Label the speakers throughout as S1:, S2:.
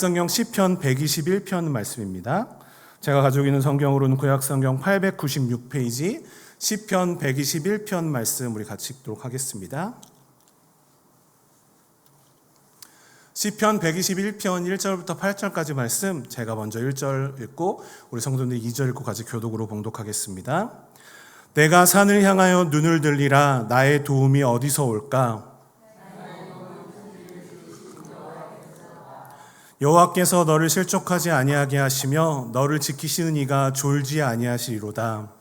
S1: 구약성경 시편 121편 말씀입니다. 제가 가지고 있는 성경으로는 구약성경 896페이지 시편 121편 말씀 우리 같이 읽도록 하겠습니다. 시편 121편 1절부터 8절까지 말씀 제가 먼저 1절 읽고 우리 성도님들이 2절 읽고 같이 교독으로 봉독하겠습니다. 내가 산을 향하여 눈을 들리라. 나의 도움이 어디서 올까? 여호와께서 너를 실족하지 아니하게 하시며 너를 지키시는 이가 졸지 아니하시리로다.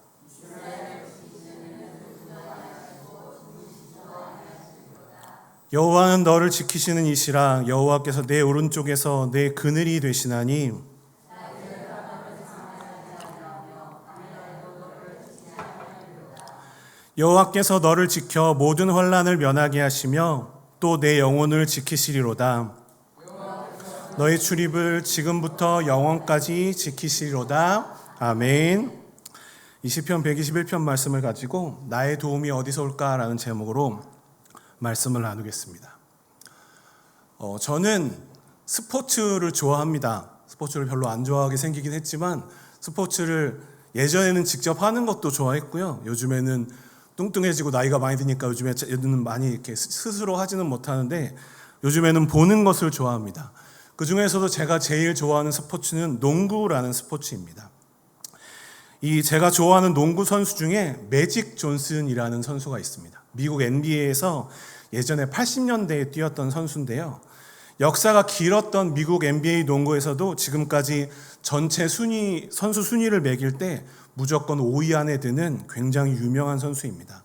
S1: 여호와는 너를 지키시는 이시라. 여호와께서 내 오른쪽에서 내 그늘이 되시나니 여호와께서 너를 지켜 모든 환난을 면하게 하시며 또 내 영혼을 지키시리로다. 너의 출입을 지금부터 영원까지 지키시리로다. 아멘. 이 시편 121편 말씀을 가지고 나의 도움이 어디서 올까라는 제목으로 말씀을 나누겠습니다. 저는 스포츠를 좋아합니다. 스포츠를 별로 안 좋아하게 생기긴 했지만 스포츠를 예전에는 직접 하는 것도 좋아했고요. 요즘에는 뚱뚱해지고 나이가 많이 드니까 요즘에는 많이 이렇게 스스로 하지는 못하는데 요즘에는 보는 것을 좋아합니다. 그 중에서도 제가 제일 좋아하는 스포츠는 농구라는 스포츠입니다. 제가 좋아하는 농구 선수 중에 매직 존슨이라는 선수가 있습니다. 미국 NBA에서 예전에 80년대에 뛰었던 선수인데요. 역사가 길었던 미국 NBA 농구에서도 지금까지 전체 선수 순위를 매길 때 무조건 5위 안에 드는 굉장히 유명한 선수입니다.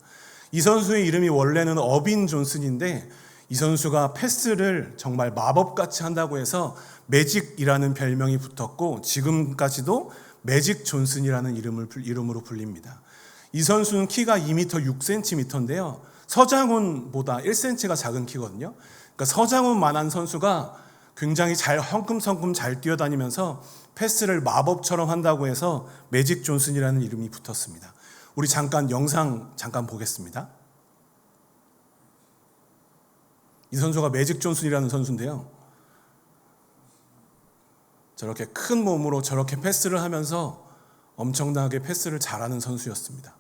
S1: 이 선수의 이름이 원래는 어빈 존슨인데 이 선수가 패스를 정말 마법같이 한다고 해서 매직이라는 별명이 붙었고 지금까지도 매직 존슨이라는 이름으로 불립니다. 이 선수는 키가 2m 6cm인데요. 서장훈보다 1cm가 작은 키거든요. 그러니까 서장훈만한 선수가 굉장히 헝금성금 잘 뛰어다니면서 패스를 마법처럼 한다고 해서 매직 존슨이라는 이름이 붙었습니다. 우리 영상 잠깐 보겠습니다. 이 선수가 매직 존슨이라는 선수인데요. 저렇게 큰 몸으로 저렇게 패스를 하면서 엄청나게 패스를 잘하는 선수였습니다.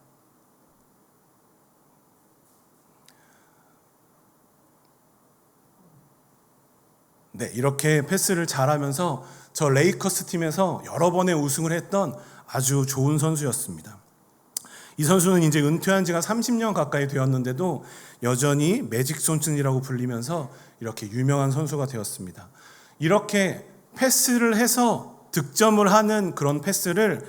S1: 네, 이렇게 패스를 잘하면서 저 레이커스 팀에서 여러 번의 우승을 했던 아주 좋은 선수였습니다. 이 선수는 이제 은퇴한 지가 30년 가까이 되었는데도 여전히 매직 존슨이라고 불리면서 이렇게 유명한 선수가 되었습니다. 이렇게 패스를 해서 득점을 하는 그런 패스를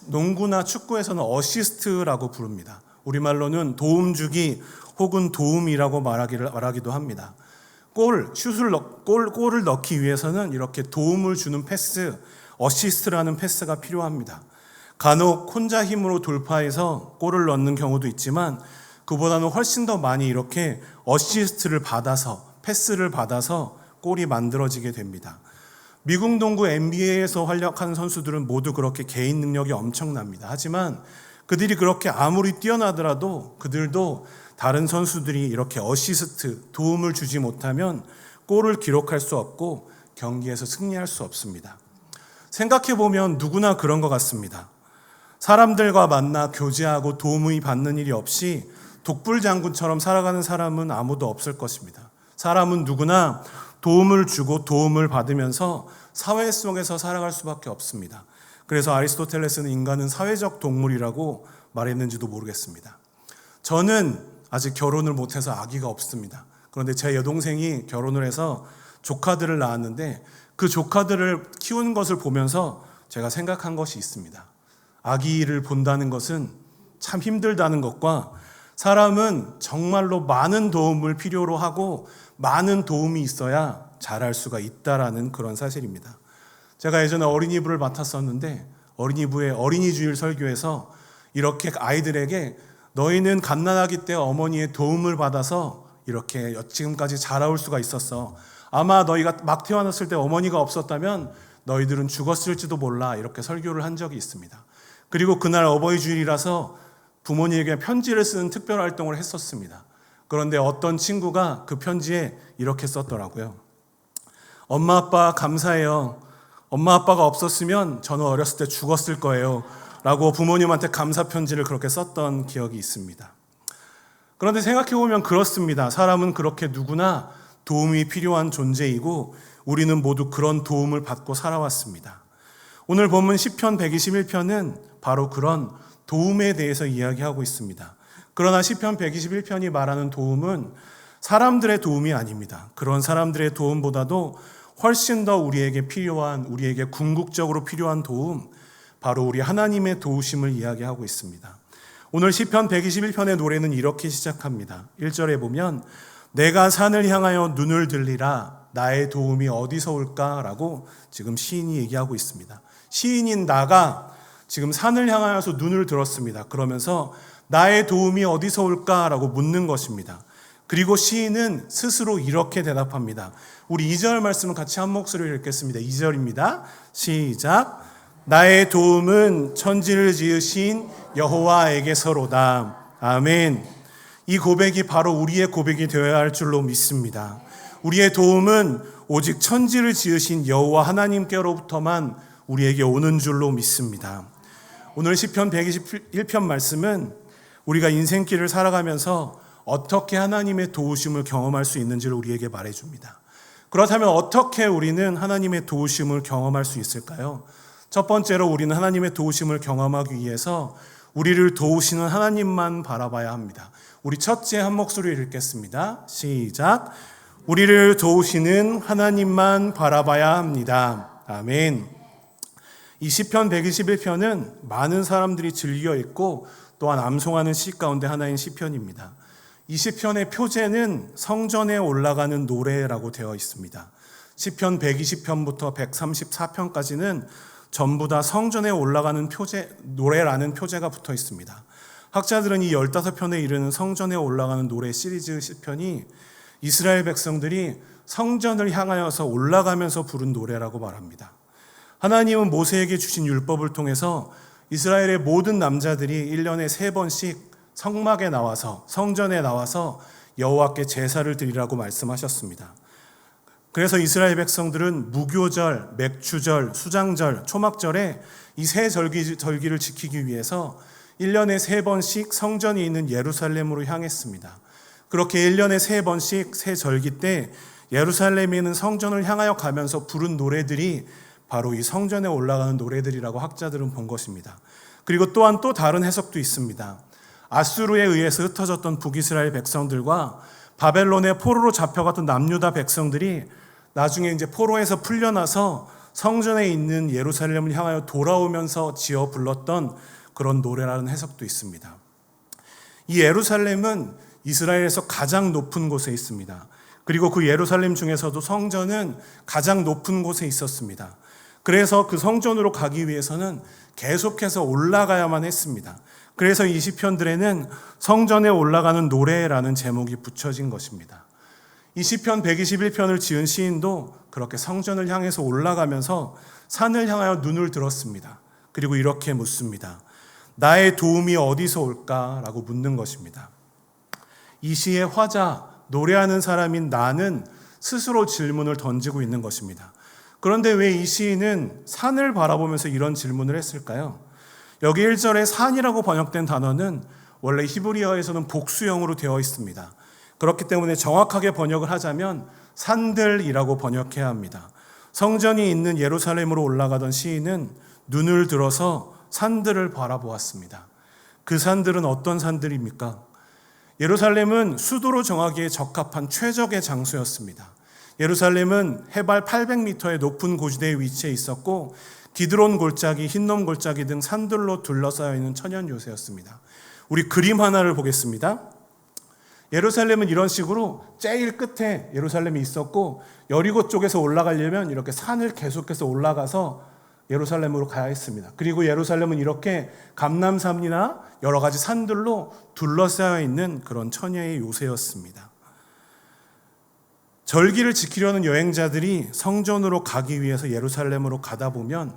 S1: 농구나 축구에서는 어시스트라고 부릅니다. 우리말로는 도움주기 혹은 도움이라고 말하기도 합니다. 골을 넣기 위해서는 이렇게 도움을 주는 패스, 어시스트라는 패스가 필요합니다. 간혹 혼자 힘으로 돌파해서 골을 넣는 경우도 있지만 그보다는 훨씬 더 많이 이렇게 어시스트를 받아서 패스를 받아서 골이 만들어지게 됩니다. 미국 농구 NBA에서 활약하는 선수들은 모두 그렇게 개인 능력이 엄청납니다. 하지만 그들이 그렇게 아무리 뛰어나더라도 그들도 다른 선수들이 이렇게 어시스트, 도움을 주지 못하면 골을 기록할 수 없고 경기에서 승리할 수 없습니다. 생각해보면 누구나 그런 것 같습니다. 사람들과 만나 교제하고 도움을 받는 일이 없이 독불장군처럼 살아가는 사람은 아무도 없을 것입니다. 사람은 누구나 도움을 주고 도움을 받으면서 사회 속에서 살아갈 수밖에 없습니다. 그래서 아리스토텔레스는 인간은 사회적 동물이라고 말했는지도 모르겠습니다. 저는 아직 결혼을 못해서 아기가 없습니다. 그런데 제 여동생이 결혼을 해서 조카들을 낳았는데 그 조카들을 키우는 것을 보면서 제가 생각한 것이 있습니다. 아기를 본다는 것은 참 힘들다는 것과 사람은 정말로 많은 도움을 필요로 하고 많은 도움이 있어야 자랄 수가 있다라는 그런 사실입니다. 제가 예전에 어린이부를 맡았었는데 어린이부의 어린이 주일 설교에서 이렇게 아이들에게 너희는 갓난아기 때 어머니의 도움을 받아서 이렇게 지금까지 자라올 수가 있었어. 아마 너희가 막 태어났을 때 어머니가 없었다면 너희들은 죽었을지도 몰라. 이렇게 설교를 한 적이 있습니다. 그리고 그날 어버이 주일이라서 부모님에게 편지를 쓰는 특별 활동을 했었습니다. 그런데 어떤 친구가 그 편지에 이렇게 썼더라고요. 엄마 아빠 감사해요. 엄마 아빠가 없었으면 저는 어렸을 때 죽었을 거예요. 라고 부모님한테 감사 편지를 그렇게 썼던 기억이 있습니다. 그런데 생각해보면 그렇습니다. 사람은 그렇게 누구나 도움이 필요한 존재이고 우리는 모두 그런 도움을 받고 살아왔습니다. 오늘 본문 시편 121편은 바로 그런 도움에 대해서 이야기하고 있습니다. 그러나 시편 121편이 말하는 도움은 사람들의 도움이 아닙니다. 그런 사람들의 도움보다도 훨씬 더 우리에게 필요한, 우리에게 궁극적으로 필요한 도움, 바로 우리 하나님의 도우심을 이야기하고 있습니다. 오늘 시편 121편의 노래는 이렇게 시작합니다. 1절에 보면 내가 산을 향하여 눈을 들리라 나의 도움이 어디서 올까라고 지금 시인이 얘기하고 있습니다. 시인인 나가 지금 산을 향하여서 눈을 들었습니다. 그러면서 나의 도움이 어디서 올까라고 묻는 것입니다. 그리고 시인은 스스로 이렇게 대답합니다. 우리 2절 말씀을 같이 한 목소리로 읽겠습니다. 2절입니다. 시작. 나의 도움은 천지를 지으신 여호와에게서로다. 아멘. 이 고백이 바로 우리의 고백이 되어야 할 줄로 믿습니다. 우리의 도움은 오직 천지를 지으신 여호와 하나님께로부터만 우리에게 오는 줄로 믿습니다. 오늘 시편 121편 말씀은 우리가 인생길을 살아가면서 어떻게 하나님의 도우심을 경험할 수 있는지를 우리에게 말해줍니다. 그렇다면 어떻게 우리는 하나님의 도우심을 경험할 수 있을까요? 첫 번째로 우리는 하나님의 도우심을 경험하기 위해서 우리를 도우시는 하나님만 바라봐야 합니다. 우리 첫째 한 목소리를 읽겠습니다. 시작. 우리를 도우시는 하나님만 바라봐야 합니다. 아멘. 이 시편 121편은 많은 사람들이 즐겨 읽고 또한 암송하는 시 가운데 하나인 시편입니다. 이 시편의 표제는 성전에 올라가는 노래라고 되어 있습니다. 시편 120편부터 134편까지는 전부 다 성전에 올라가는 노래라는 표제가 붙어 있습니다. 학자들은 이 15편에 이르는 성전에 올라가는 노래 시리즈 시편이 이스라엘 백성들이 성전을 향하여서 올라가면서 부른 노래라고 말합니다. 하나님은 모세에게 주신 율법을 통해서 이스라엘의 모든 남자들이 1년에 3번씩 성막에 나와서 성전에 나와서 여호와께 제사를 드리라고 말씀하셨습니다. 그래서 이스라엘 백성들은 무교절, 맥추절, 수장절, 초막절에 이 세 절기를 지키기 위해서 1년에 3번씩 성전이 있는 예루살렘으로 향했습니다. 그렇게 1년에 3번씩 세 절기 때 예루살렘에 있는 성전을 향하여 가면서 부른 노래들이 바로 이 성전에 올라가는 노래들이라고 학자들은 본 것입니다. 그리고 또한 또 다른 해석도 있습니다. 아수르에 의해서 흩어졌던 북이스라엘 백성들과 바벨론의 포로로 잡혀갔던 남유다 백성들이 나중에 이제 포로에서 풀려나서 성전에 있는 예루살렘을 향하여 돌아오면서 지어 불렀던 그런 노래라는 해석도 있습니다. 이 예루살렘은 이스라엘에서 가장 높은 곳에 있습니다. 그리고 그 예루살렘 중에서도 성전은 가장 높은 곳에 있었습니다. 그래서 그 성전으로 가기 위해서는 계속해서 올라가야만 했습니다. 그래서 이 시편들에는 성전에 올라가는 노래라는 제목이 붙여진 것입니다. 이 시편 121편을 지은 시인도 그렇게 성전을 향해서 올라가면서 산을 향하여 눈을 들었습니다. 그리고 이렇게 묻습니다. 나의 도움이 어디서 올까라고 묻는 것입니다. 이 시의 화자, 노래하는 사람인 나는 스스로 질문을 던지고 있는 것입니다. 그런데 왜 이 시인은 산을 바라보면서 이런 질문을 했을까요? 여기 1절에 산이라고 번역된 단어는 원래 히브리어에서는 복수형으로 되어 있습니다. 그렇기 때문에 정확하게 번역을 하자면 산들이라고 번역해야 합니다. 성전이 있는 예루살렘으로 올라가던 시인은 눈을 들어서 산들을 바라보았습니다. 그 산들은 어떤 산들입니까? 예루살렘은 수도로 정하기에 적합한 최적의 장소였습니다. 예루살렘은 해발 800m의 높은 고지대에 위치해 있었고 기드론 골짜기, 힌놈 골짜기 등 산들로 둘러싸여 있는 천연 요새였습니다. 우리 그림 하나를 보겠습니다. 예루살렘은 이런 식으로 제일 끝에 예루살렘이 있었고 여리고 쪽에서 올라가려면 이렇게 산을 계속해서 올라가서 예루살렘으로 가야 했습니다. 그리고 예루살렘은 이렇게 감람산이나 여러 가지 산들로 둘러싸여 있는 그런 천혜의 요새였습니다. 절기를 지키려는 여행자들이 성전으로 가기 위해서 예루살렘으로 가다 보면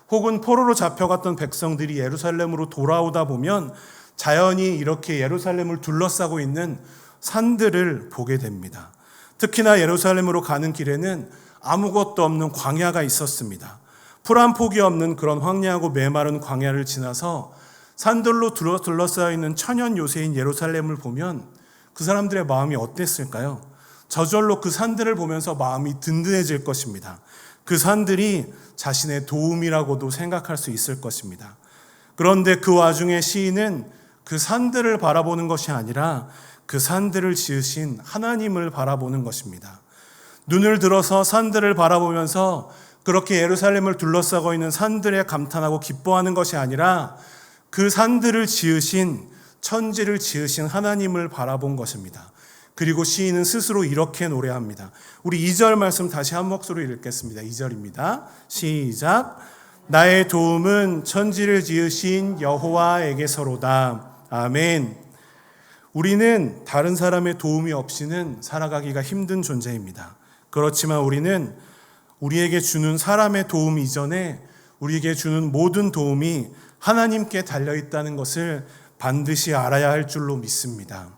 S1: 혹은 포로로 잡혀갔던 백성들이 예루살렘으로 돌아오다 보면 자연히 이렇게 예루살렘을 둘러싸고 있는 산들을 보게 됩니다. 특히나 예루살렘으로 가는 길에는 아무것도 없는 광야가 있었습니다. 풀 한 폭이 없는 그런 황량하고 메마른 광야를 지나서 산들로 둘러싸여 있는 천연 요새인 예루살렘을 보면 그 사람들의 마음이 어땠을까요? 저절로 그 산들을 보면서 마음이 든든해질 것입니다. 그 산들이 자신의 도움이라고도 생각할 수 있을 것입니다. 그런데 그 와중에 시인은 그 산들을 바라보는 것이 아니라 그 산들을 지으신 하나님을 바라보는 것입니다. 눈을 들어서 산들을 바라보면서 그렇게 예루살렘을 둘러싸고 있는 산들에 감탄하고 기뻐하는 것이 아니라 그 산들을 지으신, 천지를 지으신 하나님을 바라본 것입니다. 그리고 시인은 스스로 이렇게 노래합니다. 우리 2절 말씀 다시 한 목소리로 읽겠습니다. 2절입니다. 시작. 나의 도움은 천지를 지으신 여호와에게서로다. 아멘. 우리는 다른 사람의 도움이 없이는 살아가기가 힘든 존재입니다. 그렇지만 우리는 우리에게 주는 사람의 도움 이전에 우리에게 주는 모든 도움이 하나님께 달려있다는 것을 반드시 알아야 할 줄로 믿습니다.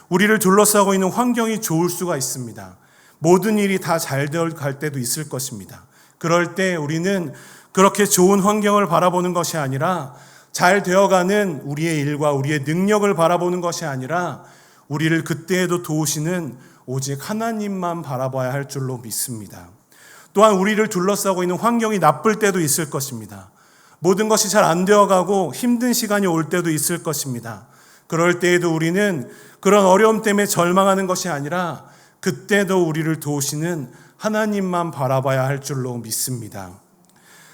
S1: 우리를 둘러싸고 있는 환경이 좋을 수가 있습니다. 모든 일이 다 잘 갈 때도 있을 것입니다. 그럴 때 우리는 그렇게 좋은 환경을 바라보는 것이 아니라 잘 되어가는 우리의 일과 우리의 능력을 바라보는 것이 아니라 우리를 그때에도 도우시는 오직 하나님만 바라봐야 할 줄로 믿습니다. 또한 우리를 둘러싸고 있는 환경이 나쁠 때도 있을 것입니다. 모든 것이 잘 안 되어가고 힘든 시간이 올 때도 있을 것입니다. 그럴 때에도 우리는 그런 어려움 때문에 절망하는 것이 아니라 그때도 우리를 도우시는 하나님만 바라봐야 할 줄로 믿습니다.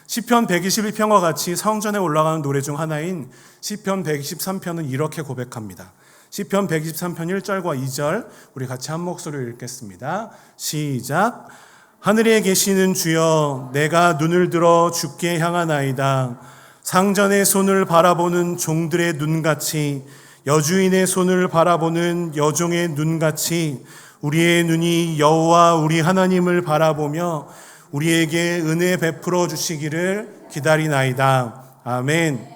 S1: 시편 121편과 같이 성전에 올라가는 노래 중 하나인 시편 123편은 이렇게 고백합니다. 시편 123편 1절과 2절 우리 같이 한 목소리로 읽겠습니다. 시작. 하늘에 계시는 주여 내가 눈을 들어 주께 향하나이다. 상전의 손을 바라보는 종들의 눈같이 여주인의 손을 바라보는 여종의 눈같이 우리의 눈이 여호와 우리 하나님을 바라보며 우리에게 은혜 베풀어 주시기를 기다리나이다. 아멘.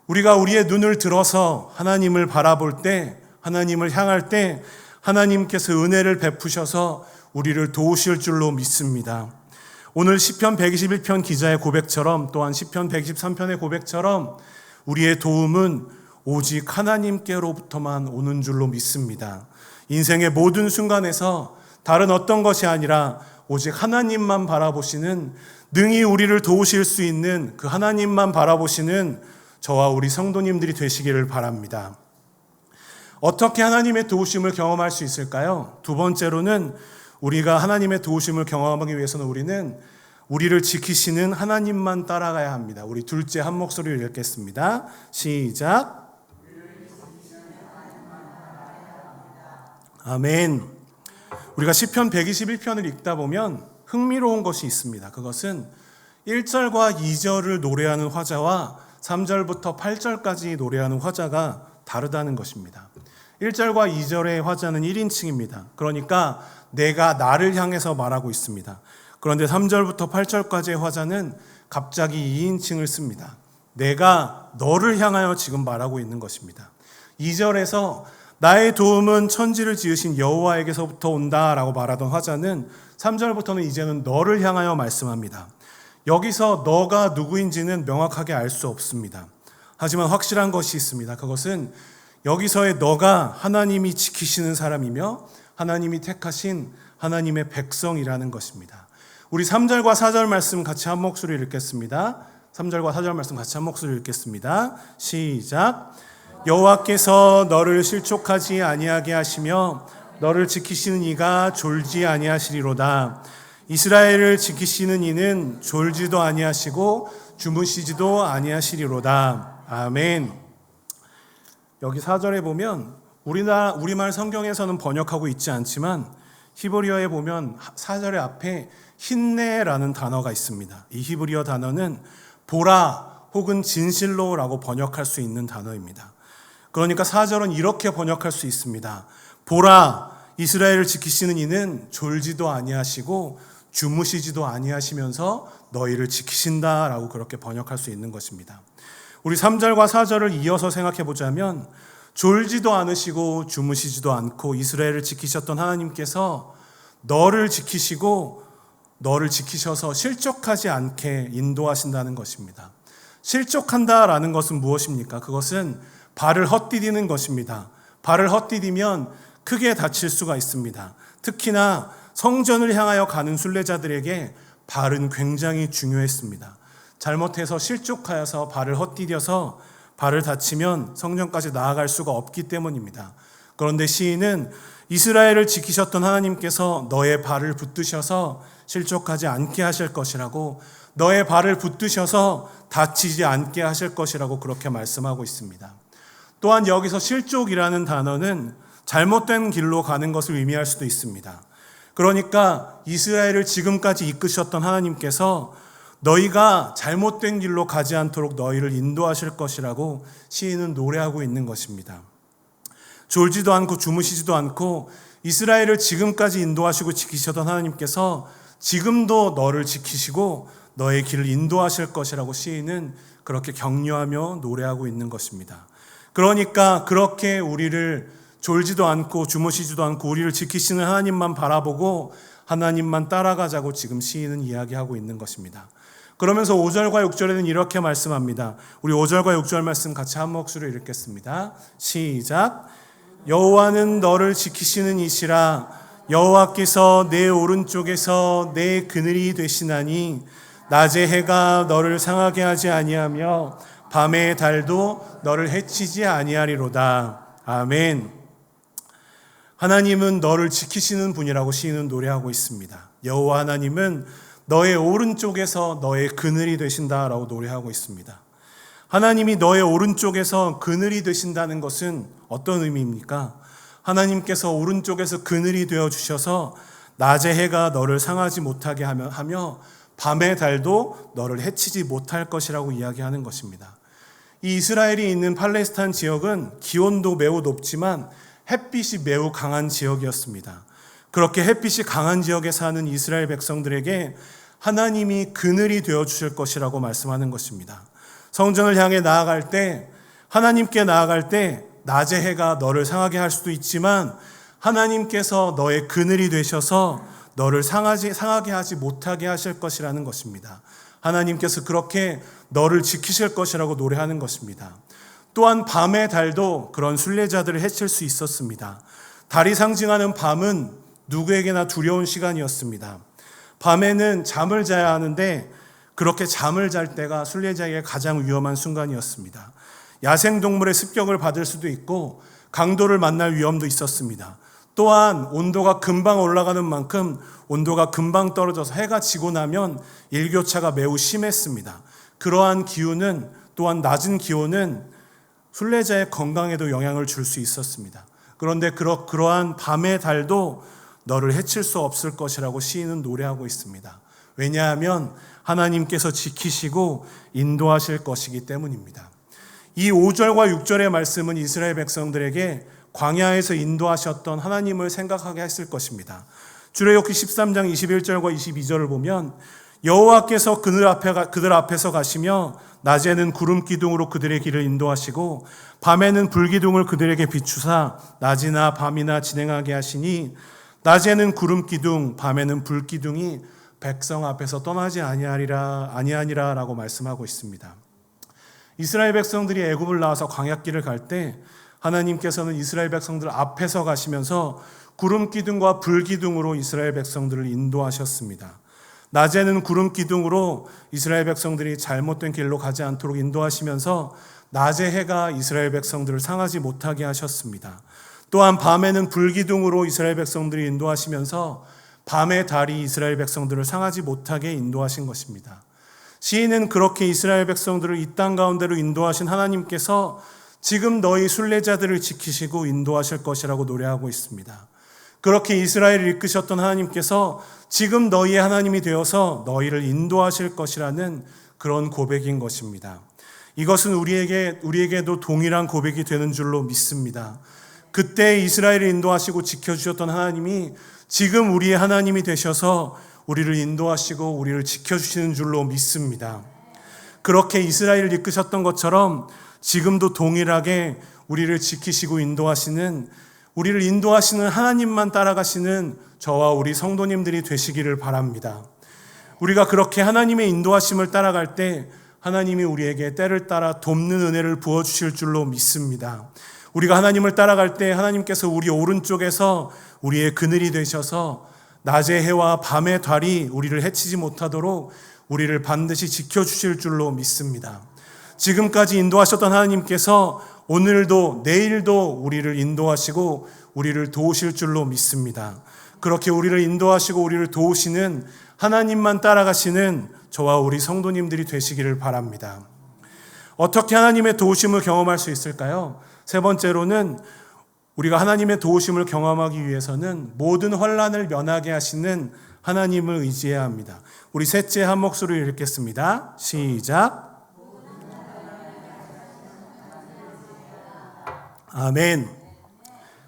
S1: 우리가 우리의 눈을 들어서 하나님을 바라볼 때, 하나님을 향할 때 하나님께서 은혜를 베푸셔서 우리를 도우실 줄로 믿습니다. 오늘 시편 121편 기자의 고백처럼 또한 시편 123편의 고백처럼 우리의 도움은 오직 하나님께로부터만 오는 줄로 믿습니다. 인생의 모든 순간에서 다른 어떤 것이 아니라 오직 하나님만 바라보시는, 능히 우리를 도우실 수 있는 그 하나님만 바라보시는 저와 우리 성도님들이 되시기를 바랍니다. 어떻게 하나님의 도우심을 경험할 수 있을까요? 두 번째로는 우리가 하나님의 도우심을 경험하기 위해서는 우리는 우리를 지키시는 하나님만 따라가야 합니다. 우리 둘째 한 목소리를 읽겠습니다. 시작. 아멘. 우리가 시편 121편을 읽다 보면 흥미로운 것이 있습니다. 그것은 1절과 2절을 노래하는 화자와 3절부터 8절까지 노래하는 화자가 다르다는 것입니다. 1절과 2절의 화자는 1인칭입니다. 그러니까 내가 나를 향해서 말하고 있습니다. 그런데 3절부터 8절까지의 화자는 갑자기 2인칭을 씁니다. 내가 너를 향하여 지금 말하고 있는 것입니다. 2절에서 나의 도움은 천지를 지으신 여호와에게서부터 온다라고 말하던 화자는 3절부터는 이제는 너를 향하여 말씀합니다. 여기서 너가 누구인지는 명확하게 알 수 없습니다. 하지만 확실한 것이 있습니다. 그것은 여기서의 너가 하나님이 지키시는 사람이며 하나님이 택하신 하나님의 백성이라는 것입니다. 우리 3절과 4절 말씀 같이 한 목소리로 읽겠습니다. 3절과 4절 말씀 같이 한 목소리로 읽겠습니다. 시작. 여호와께서 너를 실족하지 아니하게 하시며 너를 지키시는 이가 졸지 아니하시리로다. 이스라엘을 지키시는 이는 졸지도 아니하시고 주무시지도 아니하시리로다. 아멘. 여기 4절에 보면 우리말 성경에서는 번역하고 있지 않지만 히브리어에 보면 4절의 앞에 힌네라는 단어가 있습니다. 이 히브리어 단어는 보라 혹은 진실로라고 번역할 수 있는 단어입니다. 그러니까 4절은 이렇게 번역할 수 있습니다. 보라, 이스라엘을 지키시는 이는 졸지도 아니하시고 주무시지도 아니하시면서 너희를 지키신다라고 그렇게 번역할 수 있는 것입니다. 우리 3절과 4절을 이어서 생각해 보자면 졸지도 않으시고 주무시지도 않고 이스라엘을 지키셨던 하나님께서 너를 지키시고 너를 지키셔서 실족하지 않게 인도하신다는 것입니다. 실족한다라는 것은 무엇입니까? 그것은 발을 헛디디는 것입니다. 발을 헛디디면 크게 다칠 수가 있습니다. 특히나 성전을 향하여 가는 순례자들에게 발은 굉장히 중요했습니다. 잘못해서 실족하여서 발을 헛디뎌서 발을 다치면 성전까지 나아갈 수가 없기 때문입니다. 그런데 시인은 이스라엘을 지키셨던 하나님께서 너의 발을 붙드셔서 실족하지 않게 하실 것이라고, 너의 발을 붙드셔서 다치지 않게 하실 것이라고 그렇게 말씀하고 있습니다. 또한 여기서 실족이라는 단어는 잘못된 길로 가는 것을 의미할 수도 있습니다. 그러니까 이스라엘을 지금까지 이끄셨던 하나님께서 너희가 잘못된 길로 가지 않도록 너희를 인도하실 것이라고 시인은 노래하고 있는 것입니다. 졸지도 않고 주무시지도 않고 이스라엘을 지금까지 인도하시고 지키셨던 하나님께서 지금도 너를 지키시고 너의 길을 인도하실 것이라고 시인은 그렇게 격려하며 노래하고 있는 것입니다. 그러니까 그렇게 우리를 졸지도 않고 주무시지도 않고 우리를 지키시는 하나님만 바라보고 하나님만 따라가자고 지금 시인은 이야기하고 있는 것입니다. 그러면서 5절과 6절에는 이렇게 말씀합니다. 우리 5절과 6절 말씀 같이 한 목소리로 읽겠습니다. 시작. 여호와는 너를 지키시는 이시라. 여호와께서 내 오른쪽에서 내 그늘이 되시나니 낮의 해가 너를 상하게 하지 아니하며 밤의 달도 너를 해치지 아니하리로다. 아멘. 하나님은 너를 지키시는 분이라고 시인은 노래하고 있습니다. 여호와 하나님은 너의 오른쪽에서 너의 그늘이 되신다라고 노래하고 있습니다. 하나님이 너의 오른쪽에서 그늘이 되신다는 것은 어떤 의미입니까? 하나님께서 오른쪽에서 그늘이 되어주셔서 낮의 해가 너를 상하지 못하게 하며 밤의 달도 너를 해치지 못할 것이라고 이야기하는 것입니다. 이 이스라엘이 있는 팔레스타인 지역은 기온도 매우 높지만 햇빛이 매우 강한 지역이었습니다. 그렇게 햇빛이 강한 지역에 사는 이스라엘 백성들에게 하나님이 그늘이 되어주실 것이라고 말씀하는 것입니다. 성전을 향해 나아갈 때, 하나님께 나아갈 때 낮의 해가 너를 상하게 할 수도 있지만 하나님께서 너의 그늘이 되셔서 너를 상하게 하지 못하게 하실 것이라는 것입니다. 하나님께서 그렇게 너를 지키실 것이라고 노래하는 것입니다. 또한 밤의 달도 그런 순례자들을 해칠 수 있었습니다. 달이 상징하는 밤은 누구에게나 두려운 시간이었습니다. 밤에는 잠을 자야 하는데 그렇게 잠을 잘 때가 순례자에게 가장 위험한 순간이었습니다. 야생동물의 습격을 받을 수도 있고 강도를 만날 위험도 있었습니다. 또한 온도가 금방 올라가는 만큼 온도가 금방 떨어져서 해가 지고 나면 일교차가 매우 심했습니다. 그러한 기후는, 또한 낮은 기온은 순례자의 건강에도 영향을 줄 수 있었습니다. 그런데 그러한 밤의 달도 너를 해칠 수 없을 것이라고 시인은 노래하고 있습니다. 왜냐하면 하나님께서 지키시고 인도하실 것이기 때문입니다. 이 5절과 6절의 말씀은 이스라엘 백성들에게 광야에서 인도하셨던 하나님을 생각하게 했을 것입니다. 출애굽기 13장 21절과 22절을 보면 여호와께서 그들 앞에서 가시며 낮에는 구름 기둥으로 그들의 길을 인도하시고 밤에는 불기둥을 그들에게 비추사 낮이나 밤이나 진행하게 하시니 낮에는 구름 기둥 밤에는 불 기둥이 백성 앞에서 떠나지 아니하니라라고 말씀하고 있습니다. 이스라엘 백성들이 애굽을 나와서 광야길을 갈 때 하나님께서는 이스라엘 백성들 앞에서 가시면서 구름 기둥과 불 기둥으로 이스라엘 백성들을 인도하셨습니다. 낮에는 구름 기둥으로 이스라엘 백성들이 잘못된 길로 가지 않도록 인도하시면서 낮의 해가 이스라엘 백성들을 상하지 못하게 하셨습니다. 또한 밤에는 불 기둥으로 이스라엘 백성들이 인도하시면서 밤의 달이 이스라엘 백성들을 상하지 못하게 인도하신 것입니다. 시인은 그렇게 이스라엘 백성들을 이 땅 가운데로 인도하신 하나님께서 지금 너희 순례자들을 지키시고 인도하실 것이라고 노래하고 있습니다. 그렇게 이스라엘을 이끄셨던 하나님께서 지금 너희의 하나님이 되어서 너희를 인도하실 것이라는 그런 고백인 것입니다. 이것은 우리에게도 동일한 고백이 되는 줄로 믿습니다. 그때 이스라엘을 인도하시고 지켜주셨던 하나님이 지금 우리의 하나님이 되셔서 우리를 인도하시고 우리를 지켜주시는 줄로 믿습니다. 그렇게 이스라엘을 이끄셨던 것처럼 지금도 동일하게 우리를 지키시고 우리를 인도하시는 하나님만 따라가시는 저와 우리 성도님들이 되시기를 바랍니다. 우리가 그렇게 하나님의 인도하심을 따라갈 때 하나님이 우리에게 때를 따라 돕는 은혜를 부어주실 줄로 믿습니다. 우리가 하나님을 따라갈 때 하나님께서 우리 오른쪽에서 우리의 그늘이 되셔서 낮의 해와 밤의 달이 우리를 해치지 못하도록 우리를 반드시 지켜주실 줄로 믿습니다. 지금까지 인도하셨던 하나님께서 오늘도 내일도 우리를 인도하시고 우리를 도우실 줄로 믿습니다. 그렇게 우리를 인도하시고 우리를 도우시는 하나님만 따라가시는 저와 우리 성도님들이 되시기를 바랍니다. 어떻게 하나님의 도우심을 경험할 수 있을까요? 세 번째로는 우리가 하나님의 도우심을 경험하기 위해서는 모든 환난을 면하게 하시는 하나님을 의지해야 합니다. 우리 셋째 한 목소리로 읽겠습니다. 시작. 아멘.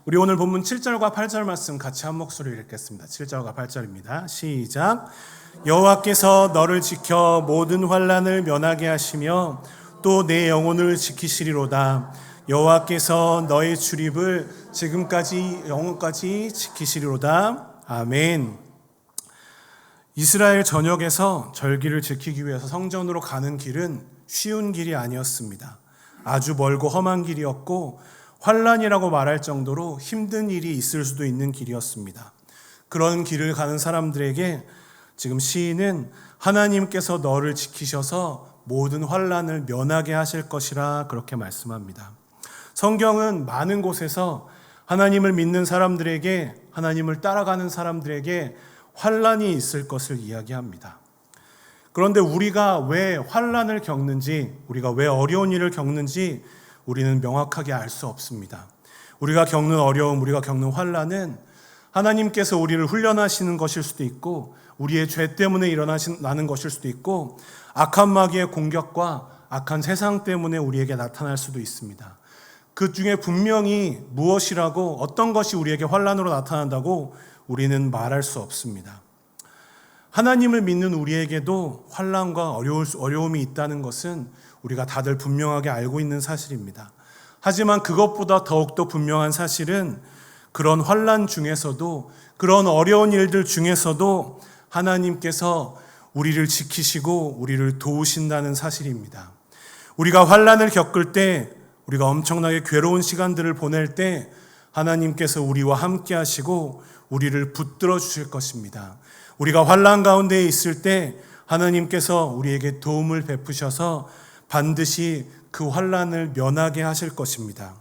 S1: 우리 오늘 본문 7절과 8절 말씀 같이 한 목소리로 읽겠습니다. 7절과 8절입니다. 시작. 여호와께서 너를 지켜 모든 환난을 면하게 하시며 또 내 영혼을 지키시리로다. 여호와께서 너의 출입을 지금까지 영혼까지 지키시리로다. 아멘. 이스라엘 전역에서 절기를 지키기 위해서 성전으로 가는 길은 쉬운 길이 아니었습니다. 아주 멀고 험한 길이었고 환난이라고 말할 정도로 힘든 일이 있을 수도 있는 길이었습니다. 그런 길을 가는 사람들에게 지금 시인은 하나님께서 너를 지키셔서 모든 환난을 면하게 하실 것이라 그렇게 말씀합니다. 성경은 많은 곳에서 하나님을 믿는 사람들에게, 하나님을 따라가는 사람들에게 환난이 있을 것을 이야기합니다. 그런데 우리가 왜 환난을 겪는지, 우리가 왜 어려운 일을 겪는지 우리는 명확하게 알 수 없습니다. 우리가 겪는 어려움, 우리가 겪는 환난은 하나님께서 우리를 훈련하시는 것일 수도 있고 우리의 죄 때문에 일어나는 것일 수도 있고 악한 마귀의 공격과 악한 세상 때문에 우리에게 나타날 수도 있습니다. 그 중에 분명히 무엇이라고, 어떤 것이 우리에게 환난으로 나타난다고 우리는 말할 수 없습니다. 하나님을 믿는 우리에게도 환난과 어려움이 있다는 것은 우리가 다들 분명하게 알고 있는 사실입니다. 하지만 그것보다 더욱더 분명한 사실은 그런 환난 중에서도, 그런 어려운 일들 중에서도 하나님께서 우리를 지키시고 우리를 도우신다는 사실입니다. 우리가 환난을 겪을 때, 우리가 엄청나게 괴로운 시간들을 보낼 때 하나님께서 우리와 함께 하시고 우리를 붙들어 주실 것입니다. 우리가 환난 가운데 있을 때 하나님께서 우리에게 도움을 베푸셔서 반드시 그 환난을 면하게 하실 것입니다.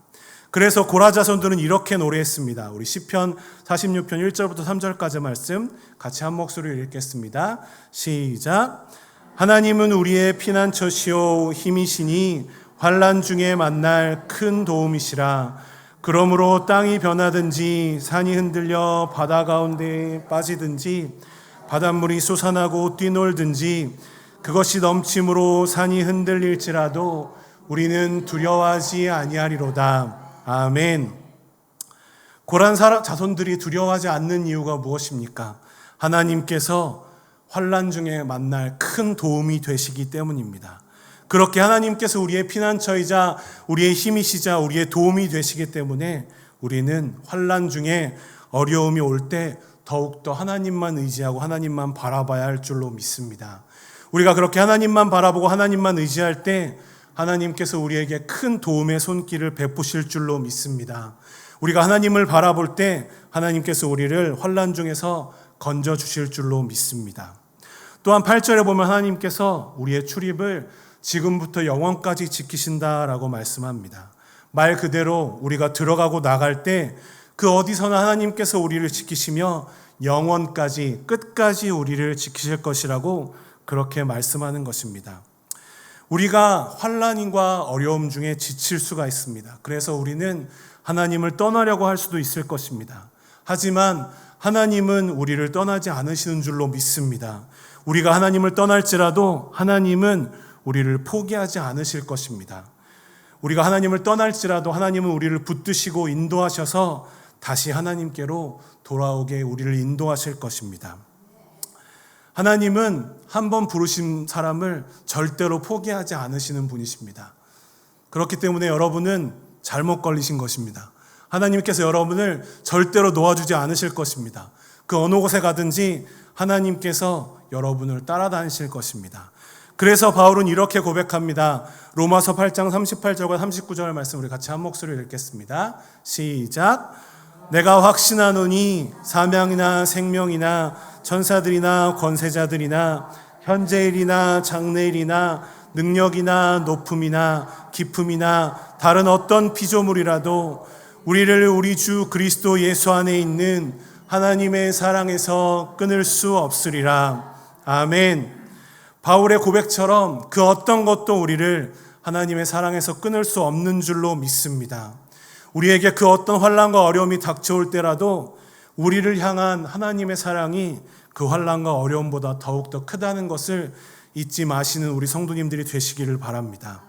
S1: 그래서 고라 자손들은 이렇게 노래했습니다. 우리 시편 46편 1절부터 3절까지 말씀 같이 한 목소리로 읽겠습니다. 시작. 하나님은 우리의 피난처시오 힘이시니 환난 중에 만날 큰 도움이시라. 그러므로 땅이 변하든지 산이 흔들려 바다 가운데 빠지든지 바닷물이 솟아나고 뛰놀든지 그것이 넘침으로 산이 흔들릴지라도 우리는 두려워하지 아니하리로다. 아멘. 고란 자손들이 두려워하지 않는 이유가 무엇입니까? 하나님께서 환난 중에 만날 큰 도움이 되시기 때문입니다. 그렇게 하나님께서 우리의 피난처이자 우리의 힘이시자 우리의 도움이 되시기 때문에 우리는 환난 중에 어려움이 올 때 더욱더 하나님만 의지하고 하나님만 바라봐야 할 줄로 믿습니다. 우리가 그렇게 하나님만 바라보고 하나님만 의지할 때 하나님께서 우리에게 큰 도움의 손길을 베푸실 줄로 믿습니다. 우리가 하나님을 바라볼 때 하나님께서 우리를 환난 중에서 건져주실 줄로 믿습니다. 또한 8절에 보면 하나님께서 우리의 출입을 지금부터 영원까지 지키신다라고 말씀합니다. 말 그대로 우리가 들어가고 나갈 때 그 어디서나 하나님께서 우리를 지키시며 영원까지 끝까지 우리를 지키실 것이라고 그렇게 말씀하는 것입니다. 우리가 환난과 어려움 중에 지칠 수가 있습니다. 그래서 우리는 하나님을 떠나려고 할 수도 있을 것입니다. 하지만 하나님은 우리를 떠나지 않으시는 줄로 믿습니다. 우리가 하나님을 떠날지라도 하나님은 우리를 포기하지 않으실 것입니다. 우리가 하나님을 떠날지라도 하나님은 우리를 붙드시고 인도하셔서 다시 하나님께로 돌아오게 우리를 인도하실 것입니다. 하나님은 한번 부르신 사람을 절대로 포기하지 않으시는 분이십니다. 그렇기 때문에 여러분은 잘못 걸리신 것입니다. 하나님께서 여러분을 절대로 놓아주지 않으실 것입니다. 그 어느 곳에 가든지 하나님께서 여러분을 따라다니실 것입니다. 그래서 바울은 이렇게 고백합니다. 로마서 8장 38절과 39절 말씀 우리 같이 한 목소리로 읽겠습니다. 시작. 내가 확신하노니 사명이나 생명이나 천사들이나 권세자들이나 현재일이나 장래일이나 능력이나 높음이나 깊음이나 다른 어떤 피조물이라도 우리를 우리 주 그리스도 예수 안에 있는 하나님의 사랑에서 끊을 수 없으리라. 아멘. 바울의 고백처럼 그 어떤 것도 우리를 하나님의 사랑에서 끊을 수 없는 줄로 믿습니다. 우리에게 그 어떤 환난과 어려움이 닥쳐올 때라도 우리를 향한 하나님의 사랑이 그 환난과 어려움보다 더욱더 크다는 것을 잊지 마시는 우리 성도님들이 되시기를 바랍니다.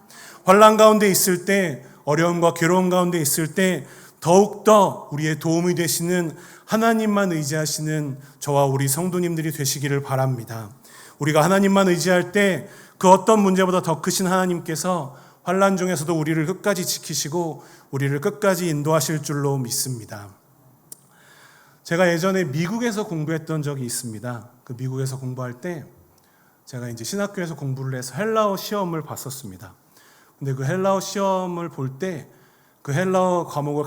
S1: 환난 가운데 있을 때, 어려움과 괴로움 가운데 있을 때 더욱더 우리의 도움이 되시는 하나님만 의지하시는 저와 우리 성도님들이 되시기를 바랍니다. 우리가 하나님만 의지할 때 그 어떤 문제보다 더 크신 하나님께서 환난 중에서도 우리를 끝까지 지키시고 우리를 끝까지 인도하실 줄로 믿습니다. 제가 예전에 미국에서 공부했던 적이 있습니다. 그 미국에서 공부할 때 제가 이제 신학교에서 공부를 해서 헬라어 시험을 봤었습니다. 근데 그 헬라어 시험을 볼 때 그 헬라어 과목을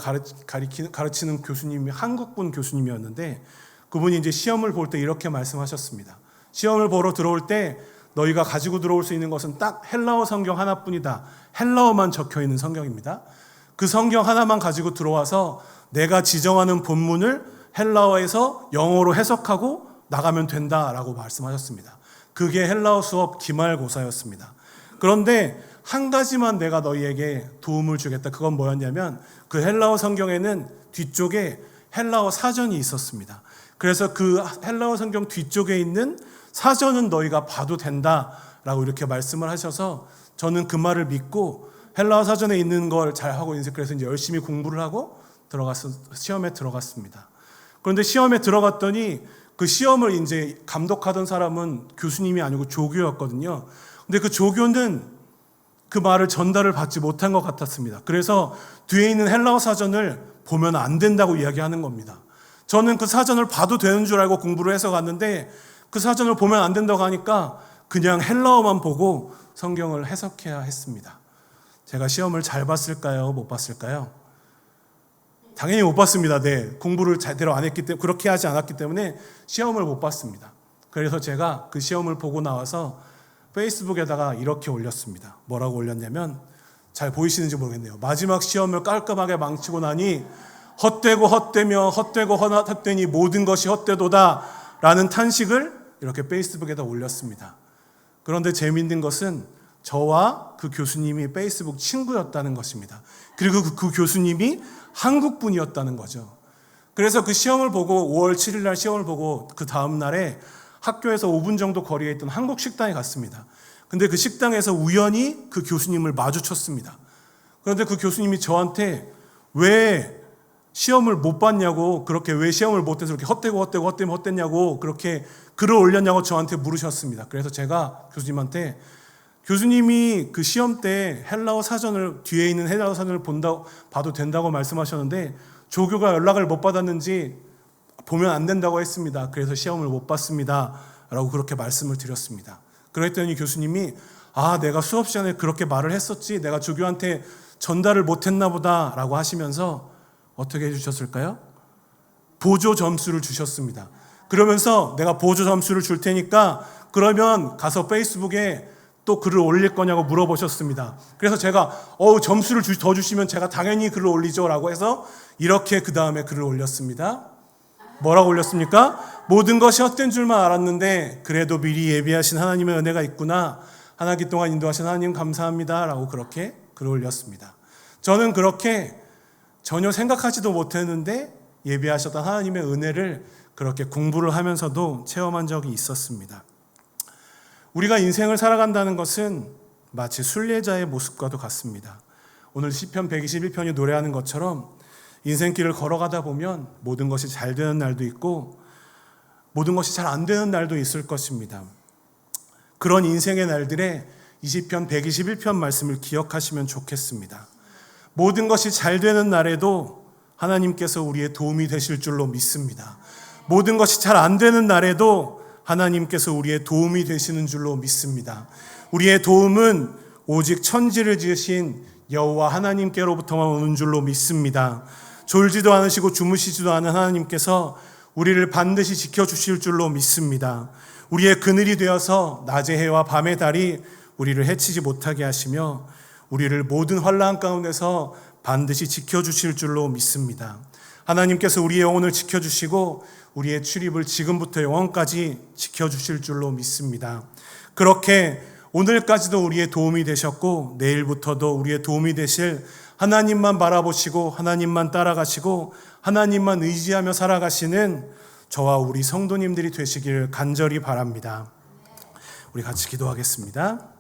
S1: 가르치는 교수님이 한국분 교수님이었는데 그분이 이제 시험을 볼 때 이렇게 말씀하셨습니다. 시험을 보러 들어올 때 너희가 가지고 들어올 수 있는 것은 딱 헬라어 성경 하나뿐이다. 헬라어만 적혀 있는 성경입니다. 그 성경 하나만 가지고 들어와서 내가 지정하는 본문을 헬라어에서 영어로 해석하고 나가면 된다라고 말씀하셨습니다. 그게 헬라어 수업 기말고사였습니다. 그런데 한 가지만 내가 너희에게 도움을 주겠다. 그건 뭐였냐면 그 헬라어 성경에는 뒤쪽에 헬라어 사전이 있었습니다. 그래서 그 헬라어 성경 뒤쪽에 있는 사전은 너희가 봐도 된다라고 이렇게 말씀을 하셔서 저는 그 말을 믿고 헬라어 사전에 있는 걸 잘 하고 그래서 이제 열심히 공부를 하고 시험에 들어갔습니다. 그런데 시험에 들어갔더니 그 시험을 이제 감독하던 사람은 교수님이 아니고 조교였거든요. 근데 그 조교는 그 말을 전달을 받지 못한 것 같았습니다. 그래서 뒤에 있는 헬라어 사전을 보면 안 된다고 이야기하는 겁니다. 저는 그 사전을 봐도 되는 줄 알고 공부를 해서 갔는데 그 사전을 보면 안 된다고 하니까 그냥 헬라어만 보고 성경을 해석해야 했습니다. 제가 시험을 잘 봤을까요? 못 봤을까요? 당연히 못 봤습니다. 네, 공부를 제대로 안 했기 때문에 그렇게 하지 않았기 때문에 시험을 못 봤습니다. 그래서 제가 그 시험을 보고 나와서 페이스북에다가 이렇게 올렸습니다. 뭐라고 올렸냐면 잘 보이시는지 모르겠네요. 마지막 시험을 깔끔하게 망치고 나니 헛되고 헛되며 헛되고 헛되니 모든 것이 헛되도다 라는 탄식을 이렇게 페이스북에다 올렸습니다. 그런데 재미있는 것은 저와 그 교수님이 페이스북 친구였다는 것입니다. 그리고 그 교수님이 한국 분이었다는 거죠. 그래서 그 시험을 보고 5월 7일 날 시험을 보고 그 다음 날에 학교에서 5분 정도 거리에 있던 한국 식당에 갔습니다. 근데 그 식당에서 우연히 그 교수님을 마주쳤습니다. 그런데 그 교수님이 저한테 왜 시험을 못 봤냐고, 그렇게 왜 시험을 못해서 그렇게 헛되냐고 그렇게 글을 올렸냐고 저한테 물으셨습니다. 그래서 제가 교수님한테 교수님이 그 시험 때 헬라어 사전을 뒤에 있는 헬라어 사전을 봐도 된다고 말씀하셨는데 조교가 연락을 못 받았는지 보면 안 된다고 했습니다. 그래서 시험을 못 봤습니다. 라고 그렇게 말씀을 드렸습니다. 그랬더니 교수님이 내가 수업 시간에 그렇게 말을 했었지 내가 조교한테 전달을 못했나 보다 라고 하시면서 어떻게 해주셨을까요? 보조 점수를 주셨습니다. 그러면서 내가 보조 점수를 줄 테니까 그러면 가서 페이스북에 또 글을 올릴 거냐고 물어보셨습니다. 그래서 제가 점수를 더 주시면 제가 당연히 글을 올리죠 라고 해서 이렇게 그 다음에 글을 올렸습니다. 뭐라고 올렸습니까? 모든 것이 헛된 줄만 알았는데 그래도 미리 예비하신 하나님의 은혜가 있구나. 한 학기 동안 인도하신 하나님 감사합니다 라고 그렇게 글을 올렸습니다. 저는 그렇게 전혀 생각하지도 못했는데 예비하셨던 하나님의 은혜를 그렇게 공부를 하면서도 체험한 적이 있었습니다. 우리가 인생을 살아간다는 것은 마치 순례자의 모습과도 같습니다. 오늘 시편 121편이 노래하는 것처럼 인생길을 걸어가다 보면 모든 것이 잘 되는 날도 있고 모든 것이 잘 안 되는 날도 있을 것입니다. 그런 인생의 날들에 이 시편 121편 말씀을 기억하시면 좋겠습니다. 모든 것이 잘 되는 날에도 하나님께서 우리의 도움이 되실 줄로 믿습니다. 모든 것이 잘 안 되는 날에도 하나님께서 우리의 도움이 되시는 줄로 믿습니다. 우리의 도움은 오직 천지를 지으신 여호와 하나님께로부터만 오는 줄로 믿습니다. 졸지도 않으시고 주무시지도 않은 하나님께서 우리를 반드시 지켜주실 줄로 믿습니다. 우리의 그늘이 되어서 낮의 해와 밤의 달이 우리를 해치지 못하게 하시며 우리를 모든 환난 가운데서 반드시 지켜주실 줄로 믿습니다. 하나님께서 우리의 영혼을 지켜주시고 우리의 출입을 지금부터 영원까지 지켜주실 줄로 믿습니다. 그렇게 오늘까지도 우리의 도움이 되셨고 내일부터도 우리의 도움이 되실 하나님만 바라보시고 하나님만 따라가시고 하나님만 의지하며 살아가시는 저와 우리 성도님들이 되시길 간절히 바랍니다. 우리 같이 기도하겠습니다.